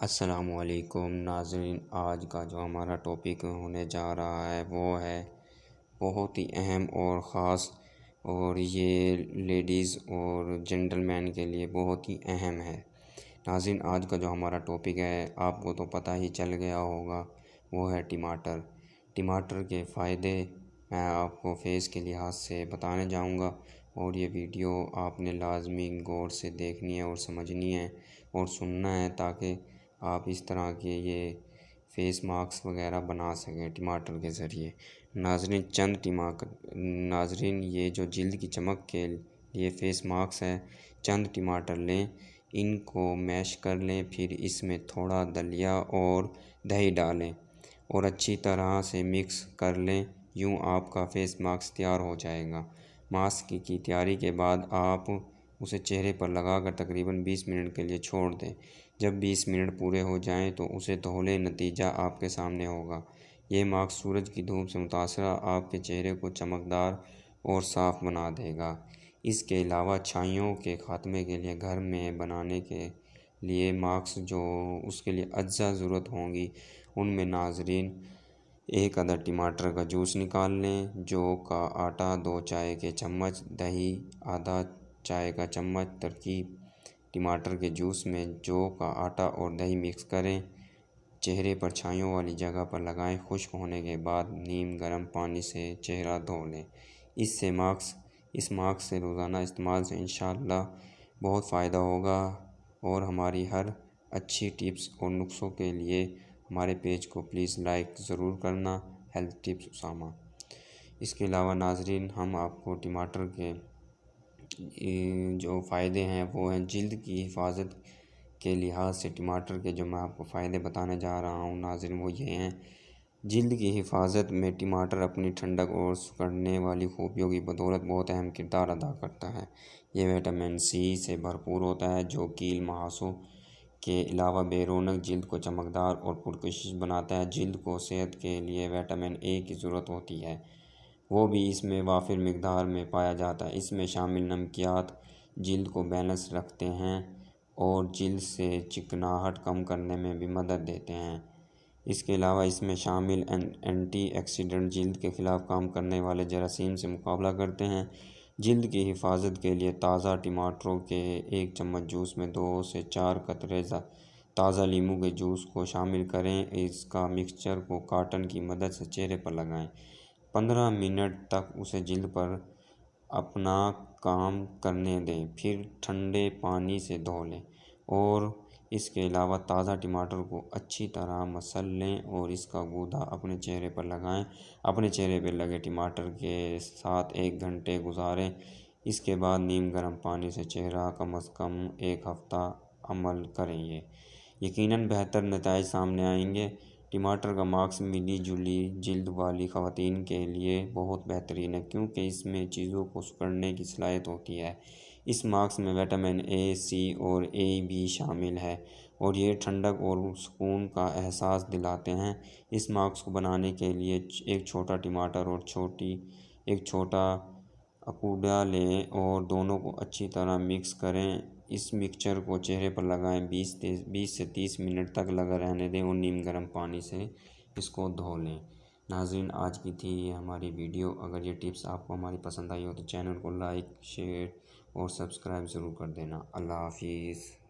अस्सलामुअलैकुम नाज़रीन, आज का जो हमारा टॉपिक होने जा रहा है वो है बहुत ही अहम और ख़ास, और ये लेडीज़ और जेंटलमैन के लिए बहुत ही अहम है। नाज़रीन, आज का जो हमारा टॉपिक है आपको तो पता ही चल गया होगा, वो है टमाटर। टमाटर के फ़ायदे मैं आपको फेस के लिहाज से बताने जाऊंगा, और ये वीडियो आपने लाजमी गौर से देखनी है और समझनी है और सुनना है, ताकि आप इस तरह के ये फेस मास्क वगैरह बना सकें टमाटर के ज़रिए। नाजरीन, ये जो जल्द की चमक के लिए फेस मास्क है, चंद टमाटर लें, इनको मैश कर लें, फिर इसमें थोड़ा दलिया और दही डालें और अच्छी तरह से मिक्स कर लें। यूँ आपका फेस मास्क तैयार हो जाएगा। मास्क की तैयारी के बाद आप उसे चेहरे पर लगाकर तकरीबन 20 मिनट के लिए छोड़ दें। जब 20 मिनट पूरे हो जाएं तो उसे धो लें। नतीजा आपके सामने होगा। ये मास्क सूरज की धूप से मुतासर आपके चेहरे को चमकदार और साफ़ बना देगा। इसके अलावा छाइयों के ख़ात्मे के लिए घर में बनाने के लिए मास्क जो उसके लिए अज्जा ज़रूरत होंगी, उनमें नाजरीन 1 अदद टमाटर का जूस निकाल लें, जौ का आटा 2 चाय के चम्मच, दही आधा चाय का चम्मच। तरकीब: टमाटर के जूस में जौ का आटा और दही मिक्स करें, चेहरे पर छाइयों वाली जगह पर लगाएं। खुश्क होने के बाद नीम गर्म पानी से चेहरा धो लें। इस मास्क से रोज़ाना इस्तेमाल से इंशाअल्लाह बहुत फ़ायदा होगा। और हमारी हर अच्छी टिप्स और नुस्ख़ों के लिए हमारे पेज को प्लीज़ लाइक ज़रूर करना। Health tips Usama. इसके अलावा नाजरीन, हम आपको टमाटर के जो फ़ायदे हैं वो हैं जल्द की हिफाजत के लिहाज से। टमाटर के जो मैं आपको फ़ायदे बताने जा रहा हूँ नाज़रीन, वो ये हैं। जल्द की हिफाजत में टमाटर अपनी ठंडक और सिकुड़ने वाली खूबियों की बदौलत बहुत अहम किरदार अदा करता है। ये विटामिन सी से भरपूर होता है, जो कील मुहासों के अलावा बैरूनक जल्द को चमकदार और पुरकशिश बनाता है। जल्द को सेहत के लिए विटामिन ए की ज़रूरत होती है, वो भी इसमें वाफिर मिकदार में पाया जाता है। इसमें शामिल नमकियात जल्द को बैलेंस रखते हैं और जल्द से चिकनाहट कम करने में भी मदद देते हैं। इसके अलावा इसमें शामिल एंटीऑक्सीडेंट जल्द के ख़िलाफ़ काम करने वाले जरासीम से मुकाबला करते हैं। जल्द की हिफाजत के लिए ताज़ा टमाटरों के 1 चम्मच जूस में 2 से 4 कतरे ताज़ा नींबू के जूस को शामिल करें। इसका मिक्सचर को कॉटन की मदद से चेहरे पर लगाएं। 15 मिनट तक उसे जल्द पर अपना काम करने दें, फिर ठंडे पानी से धो लें। और इसके अलावा ताज़ा टमाटर को अच्छी तरह मसल लें और इसका गूदा अपने चेहरे पर लगाएं। अपने चेहरे पर लगे टमाटर के साथ 1 घंटे गुजारें। इसके बाद नीम गर्म पानी से चेहरा कम अज़ कम 1 हफ़्ता अमल करेंगे, यकीनन बेहतर नतीजे सामने आएंगे। टमाटर का मास्क मिली जुली जल्द वाली ख़वातीन के लिए बहुत बेहतरीन है, क्योंकि इसमें चीज़ों को सिकुड़ने की सलाहियत होती है। इस मास्क में विटामिन ए, सी और ए भी शामिल है, और ये ठंडक और सुकून का एहसास दिलाते हैं। इस मास्क को बनाने के लिए एक छोटा टमाटर और एक छोटा अकूड़ा लें और दोनों को अच्छी तरह मिक्स करें। इस मिक्सचर को चेहरे पर लगाएं, 20 से 30 मिनट तक लगा रहने दें और नीम गर्म पानी से इसको धो लें। नाज़रीन, आज की थी ये हमारी वीडियो। अगर ये टिप्स आपको हमारी पसंद आई हो तो चैनल को लाइक, शेयर और सब्सक्राइब ज़रूर कर देना। अल्लाह हाफिज़।